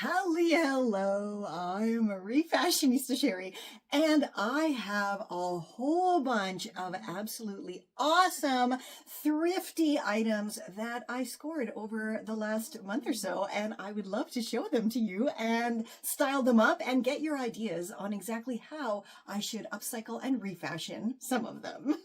Hello, I'm Refashionista Sheri, and I have a whole bunch of absolutely awesome thrifty items that I scored over the last month or so, and I would love to show them to you and style them up and get your ideas on exactly how I should upcycle and refashion some of them.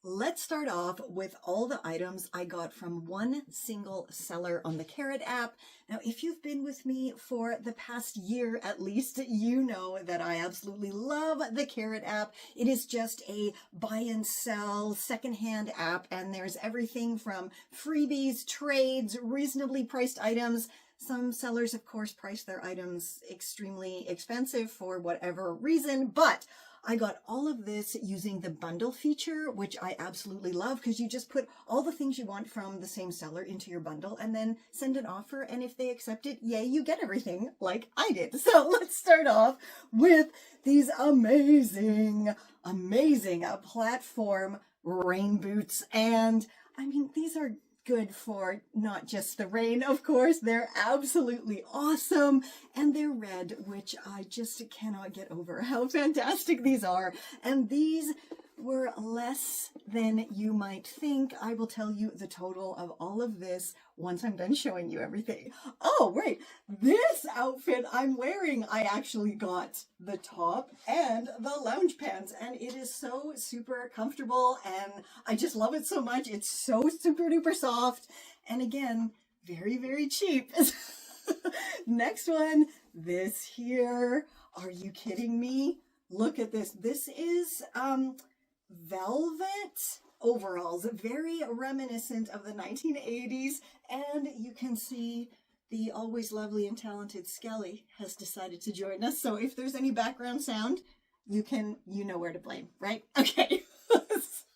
Let's start off with all the items I got from one single seller on the Karrot app. Now, if you've been with me for the past year at least, you know that I absolutely love the Karrot app. It is just a buy and sell secondhand app, and there's everything from freebies, trades, reasonably priced items. Some sellers, of course, price their items extremely expensive for whatever reason, but I got all of this using the bundle feature, which I absolutely love because you just put all the things you want from the same seller into your bundle and then send an offer. And if they accept it, yay, you get everything like I did. So let's start off with these amazing platform rain boots. And I mean, these are good for not just the rain, of course. They're absolutely awesome, and they're red, which I just cannot get over how fantastic these are. And these were less than you might think. I will tell you the total of all of this once I'm done showing you everything. Oh, wait, this outfit I'm wearing, I actually got the top and the lounge pants, and it is so super comfortable, and I just love it so much. It's so super duper soft, and again, very, very cheap. Next one, this here. Are you kidding me? Look at this. This is velvet overalls, very reminiscent of the 1980s, and you can see the always lovely and talented Skelly has decided to join us. So if there's any background sound, you know where to blame, right? Okay.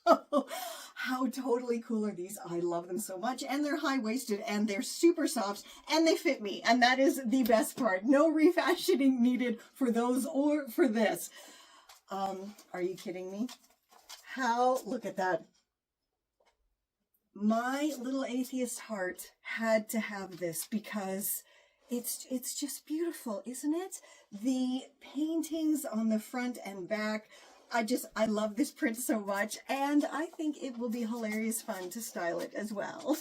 So how totally cool are these? I love them so much, and they're high-waisted and they're super soft and they fit me, and that is the best part. No refashioning needed for those or for this. Are you kidding me? Look at that. My little atheist heart had to have this because it's just beautiful, isn't it? The paintings on the front and back, I love this print so much, and I think it will be hilarious fun to style it as well.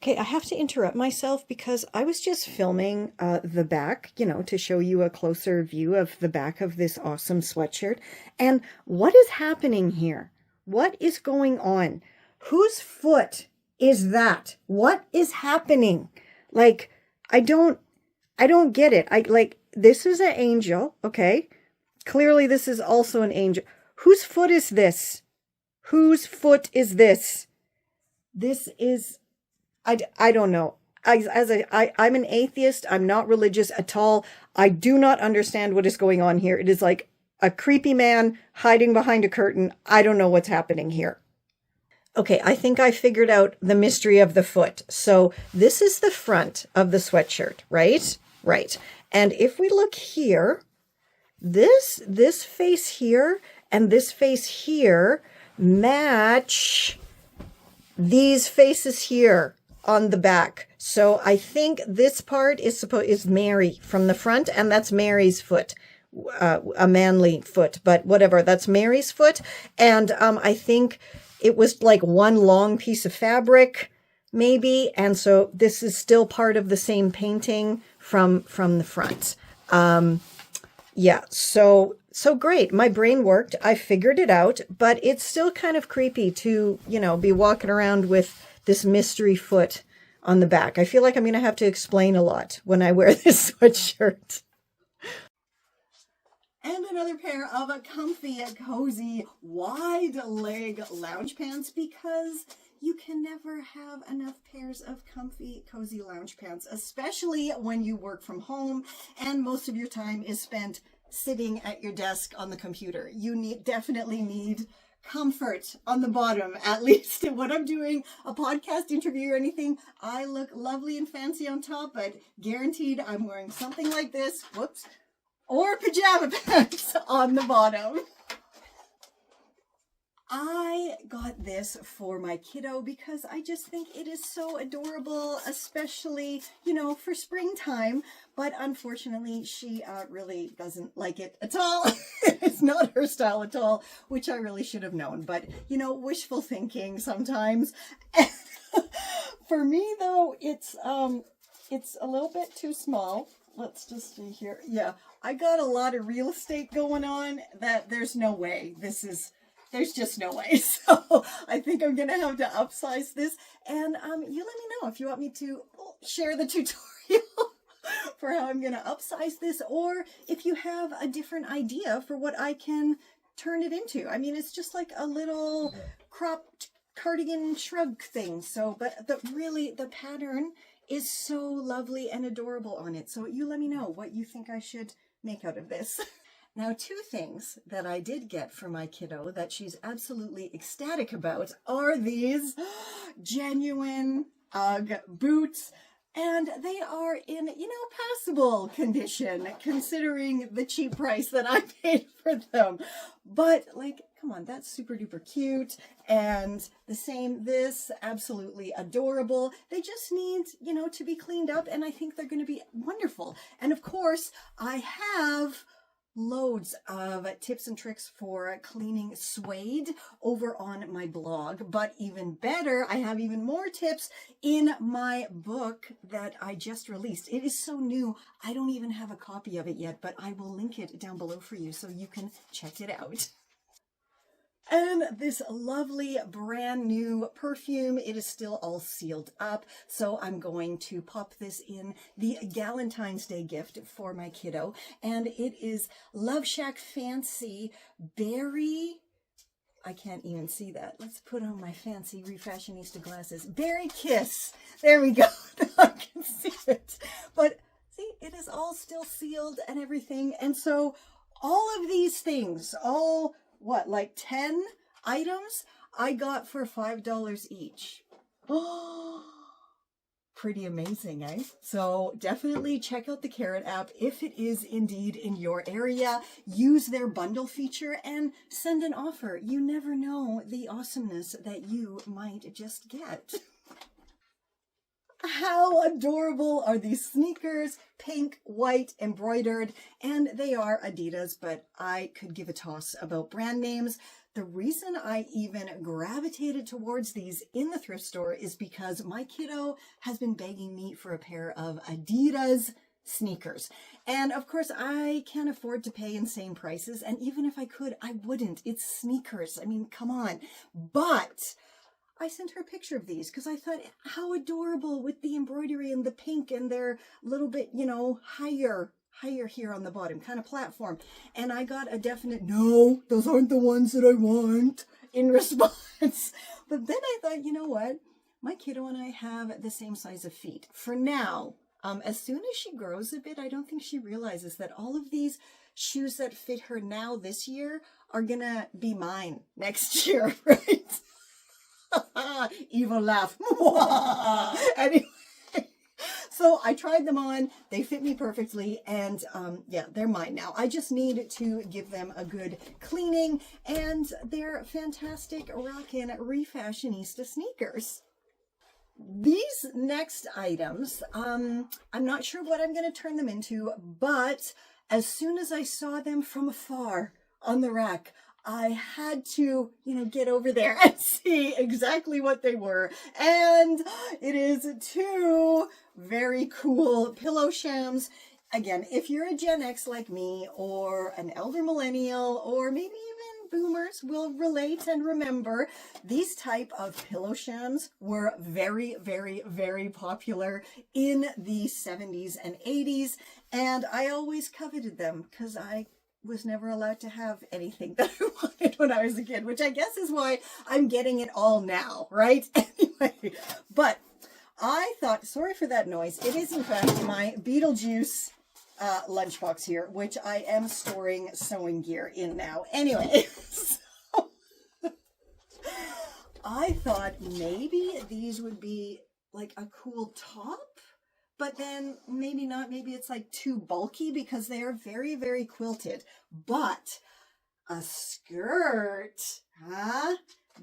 Okay, I have to interrupt myself because I was just filming the back, to show you a closer view of the back of this awesome sweatshirt. And what is happening here? What is going on? Whose foot is that? What is happening? Like, I don't get it. This is an angel, okay? Clearly this is also an angel. Whose foot is this? Whose foot is this? This is, I don't know. I'm an atheist. I'm not religious at all. I do not understand what is going on here. It is like a creepy man hiding behind a curtain. I don't know what's happening here. Okay, I think I figured out the mystery of the foot. So this is the front of the sweatshirt, right? Right. And if we look here, this face here and this face here match these faces here on the back. So I think this part is Mary from the front, and that's Mary's foot. A manly foot, but whatever, that's Mary's foot. And I think it was like one long piece of fabric, maybe. And so this is still part of the same painting from the front. Yeah, so great. My brain worked. I figured it out, but it's still kind of creepy to, be walking around with this mystery foot on the back. I feel like I'm going to have to explain a lot when I wear this sweatshirt. And another pair of comfy, cozy, wide leg lounge pants, because you can never have enough pairs of comfy, cozy lounge pants, especially when you work from home and most of your time is spent sitting at your desk on the computer. You definitely need comfort on the bottom, at least. When I'm doing a podcast interview or anything, I look lovely and fancy on top, but guaranteed I'm wearing something like this. Whoops. Or pajama pants on the bottom. I got this for my kiddo because I just think it is so adorable, especially, you know, for springtime. But unfortunately, she really doesn't like it at all. It's not her style at all, which I really should have known. But, you know, wishful thinking sometimes. For me, though, it's a little bit too small. Let's just see here. Yeah, I got a lot of real estate going on that there's no way. There's just no way. So I think I'm going to have to upsize this. And you let me know if you want me to share the tutorial for how I'm going to upsize this, or if you have a different idea for what I can turn it into. I mean, it's just like a little cropped cardigan shrug thing. So, but the pattern is so lovely and adorable on it. So you let me know what you think I should make out of this. Now, two things that I did get for my kiddo that she's absolutely ecstatic about are these genuine Ugg boots. And they are in, you know, passable condition, considering the cheap price that I paid for them. But, like, come on, that's super duper cute. And the same, this, absolutely adorable. They just need, you know, to be cleaned up, and I think they're going to be wonderful. And of course, I have loads of tips and tricks for cleaning suede over on my blog, but even better, I have even more tips in my book that I just released. It is so new, I don't even have a copy of it yet, but I will link it down below for you so you can check it out. And this lovely brand new perfume, it is still all sealed up. So I'm going to pop this in the Galentine's Day gift for my kiddo. And it is Love Shack Fancy Berry. I can't even see that. Let's put on my fancy Refashionista glasses. Berry Kiss. There we go. I can see it. But see, it is all still sealed and everything. And so all of these things, all what, like 10 items I got for $5 each. Oh, pretty amazing, eh? So definitely check out the Karrot app if it is indeed in your area. Use their bundle feature and send an offer. You never know the awesomeness that you might just get. How adorable are these sneakers? Pink, white, embroidered, and they are Adidas, but I could give a toss about brand names. The reason I even gravitated towards these in the thrift store is because my kiddo has been begging me for a pair of Adidas sneakers. And of course, I can't afford to pay insane prices, and even if I could, I wouldn't. It's sneakers. I mean, come on. But I sent her a picture of these because I thought, how adorable with the embroidery and the pink, and they're a little bit, you know, higher here on the bottom, kind of platform. And I got a definite, no, those aren't the ones that I want in response. But then I thought, you know what? My kiddo and I have the same size of feet. For now, as soon as she grows a bit, I don't think she realizes that all of these shoes that fit her now this year are gonna be mine next year, right? Evil laugh. Anyway, so I tried them on. They fit me perfectly, and yeah, they're mine now. I just need to give them a good cleaning, and they're fantastic rockin' Refashionista sneakers. These next items, I'm not sure what I'm going to turn them into, but as soon as I saw them from afar on the rack, I had to, you know, get over there and see exactly what they were. And it is two very cool pillow shams. Again, if you're a Gen X like me, or an elder millennial, or maybe even boomers will relate and remember, these type of pillow shams were very, very, very popular in the 70s and 80s. And I always coveted them because I was never allowed to have anything that I wanted when I was a kid, which I guess is why I'm getting it all now, right? Anyway, but I thought, sorry for that noise, it is in fact my Beetlejuice lunchbox here, which I am storing sewing gear in now. Anyway, so I thought maybe these would be like a cool top, but then maybe not. Maybe it's like too bulky because they are very, very quilted. But a skirt, huh?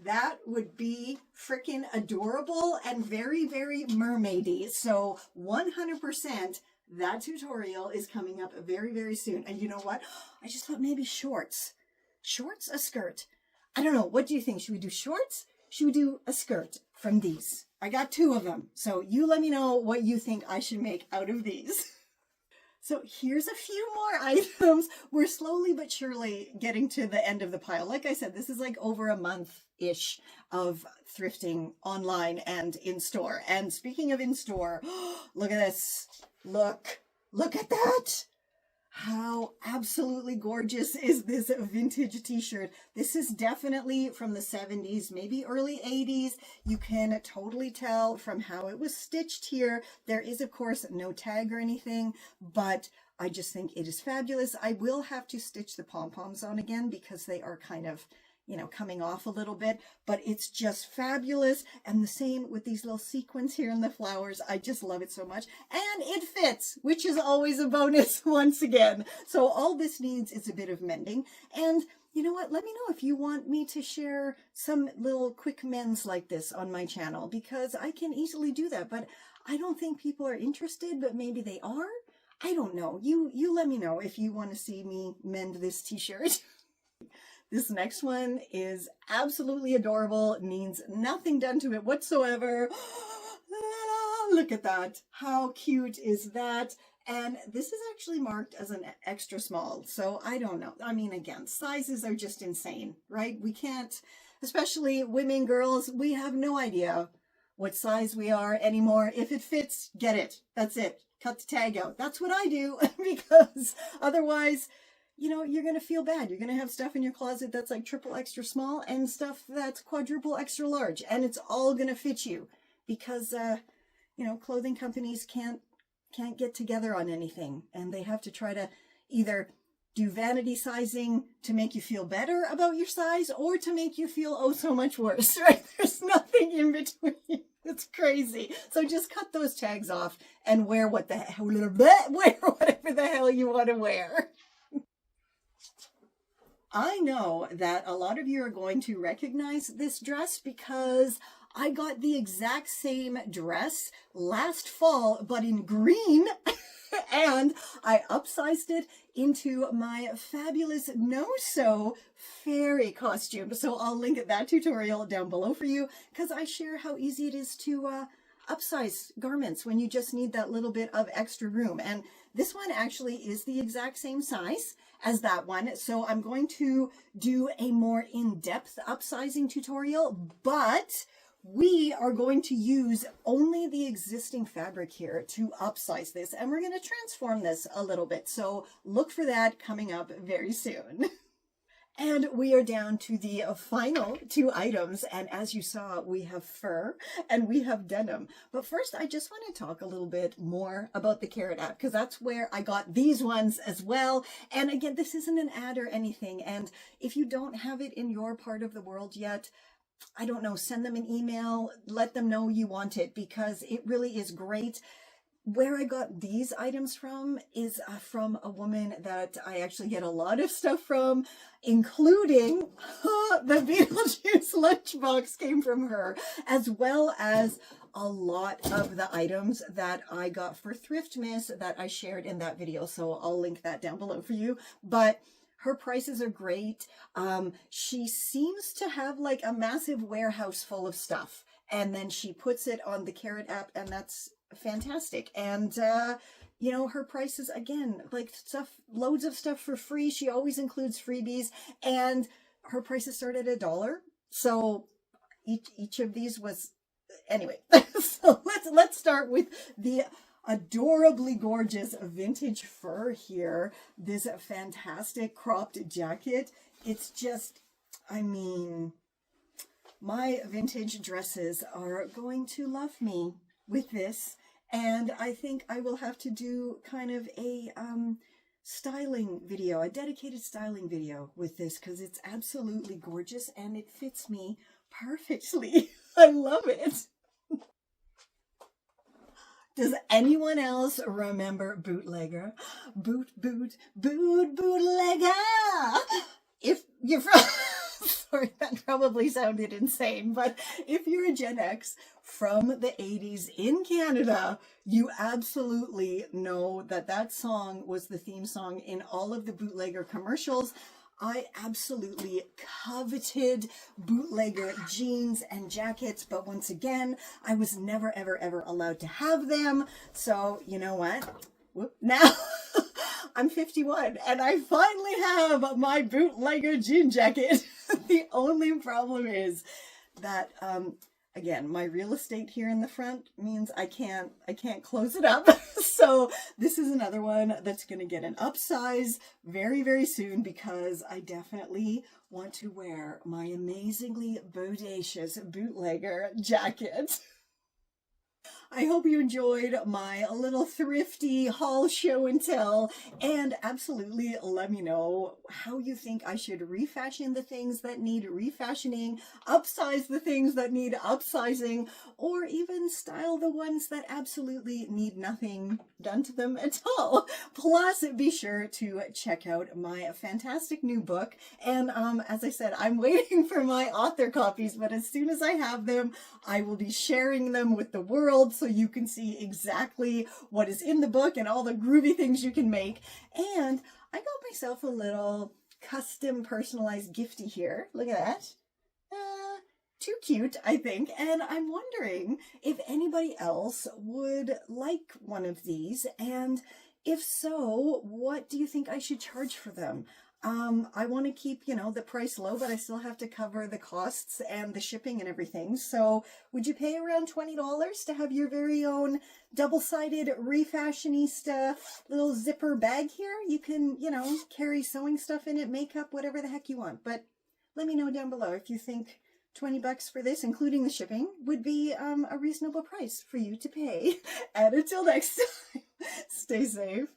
That would be freaking adorable and very, very mermaidy. So 100% that tutorial is coming up very, very soon. And you know what? I just thought maybe shorts. Shorts, a skirt. I don't know. What do you think? Should we do shorts? Should we do a skirt from these? I got 2 of them. So you let me know what you think I should make out of these. So here's a few more items. We're slowly but surely getting to the end of the pile. Like I said, this is like over a month-ish of thrifting online and in store. And speaking of in store, look at this. Look at that. How absolutely gorgeous is this vintage t-shirt? This is definitely from the 70s, maybe early 80s. You can totally tell from how it was stitched here. There is, of course, no tag or anything, but I just think it is fabulous. I will have to stitch the pom-poms on again because they are kind of, you know, coming off a little bit, but it's just fabulous. And the same with these little sequins here in the flowers. I just love it so much. And it fits, which is always a bonus once again. So all this needs is a bit of mending. And you know what? Let me know if you want me to share some little quick mends like this on my channel, because I can easily do that, but I don't think people are interested, but maybe they are. I don't know. You let me know if you want to see me mend this t-shirt. This next one is absolutely adorable, needs nothing done to it whatsoever. Look at that. How cute is that? And this is actually marked as an extra small, so I don't know. I mean, again, sizes are just insane, right? We can't, especially women, girls, we have no idea what size we are anymore. If it fits, get it. That's it. Cut the tag out. That's what I do, because otherwise, you know, you're going to feel bad. You're going to have stuff in your closet that's like triple extra small and stuff that's quadruple extra large. And it's all going to fit you because, you know, clothing companies can't get together on anything. And they have to try to either do vanity sizing to make you feel better about your size or to make you feel oh so much worse, right? There's nothing in between. It's crazy. So just cut those tags off and wear what the hell, wear whatever the hell you want to wear. I know that a lot of you are going to recognize this dress because I got the exact same dress last fall, but in green, and I upsized it into my fabulous no-sew fairy costume. So I'll link that tutorial down below for you because I share how easy it is to upsize garments when you just need that little bit of extra room. And this one actually is the exact same size as that one. So I'm going to do a more in-depth upsizing tutorial, but we are going to use only the existing fabric here to upsize this, and we're going to transform this a little bit. So look for that coming up very soon. And we are down to the final 2 items. And as you saw, we have fur and we have denim. But first, I just want to talk a little bit more about the Karrot app, because that's where I got these ones as well. And again, this isn't an ad or anything. And if you don't have it in your part of the world yet, I don't know, send them an email, let them know you want it, because it really is great. Where I got these items from is from a woman that I actually get a lot of stuff from, including the Beetlejuice lunchbox came from her, as well as a lot of the items that I got for Thriftmas that I shared in that video. So I'll link that down below for you. But her prices are great. She seems to have like a massive warehouse full of stuff, and then she puts it on the Karrot app, and that's fantastic. And you know, her prices, again, like stuff, loads of stuff for free. She always includes freebies, and her prices start at $1. So each of these was, anyway. So let's start with the adorably gorgeous vintage fur here. This fantastic cropped jacket. It's just, I mean, my vintage dresses are going to love me with this. And I think I will have to do kind of a styling video, a dedicated styling video with this, because it's absolutely gorgeous and it fits me perfectly. I love it. Does anyone else remember bootlegger? Bootlegger. if you're from, sorry, that probably sounded insane, but if you're a Gen X from the 80s in Canada, you absolutely know that that song was the theme song in all of the bootlegger commercials. I absolutely coveted bootlegger jeans and jackets, but once again, I was never, ever, ever allowed to have them. So, you know what? Now I'm 51 and I finally have my bootlegger jean jacket. The only problem is that, again, my real estate here in the front means I can't close it up. So this is another one that's going to get an upsize very, very soon because I definitely want to wear my amazingly bodacious bootlegger jacket. I hope you enjoyed my little thrifty haul show and tell, and absolutely let me know how you think I should refashion the things that need refashioning, upsize the things that need upsizing, or even style the ones that absolutely need nothing done to them at all. Plus, be sure to check out my fantastic new book, and as I said, I'm waiting for my author copies, but as soon as I have them, I will be sharing them with the world so you can see exactly what is in the book and all the groovy things you can make. And I got myself a little custom personalized gifty here. Look at that. Too cute, I think. And I'm wondering if anybody else would like one of these. And if so, what do you think I should charge for them? I want to keep, the price low, but I still have to cover the costs and the shipping and everything. So would you pay around $20 to have your very own double-sided Refashionista little zipper bag here? You can, carry sewing stuff in it, makeup, whatever the heck you want. But let me know down below if you think $20 for this, including the shipping, would be a reasonable price for you to pay. And until next time, stay safe,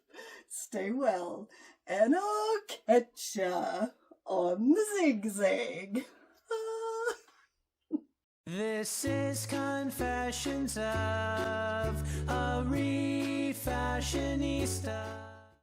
stay well, and I'll catch ya on the zigzag. This is Confessions of a Refashionista.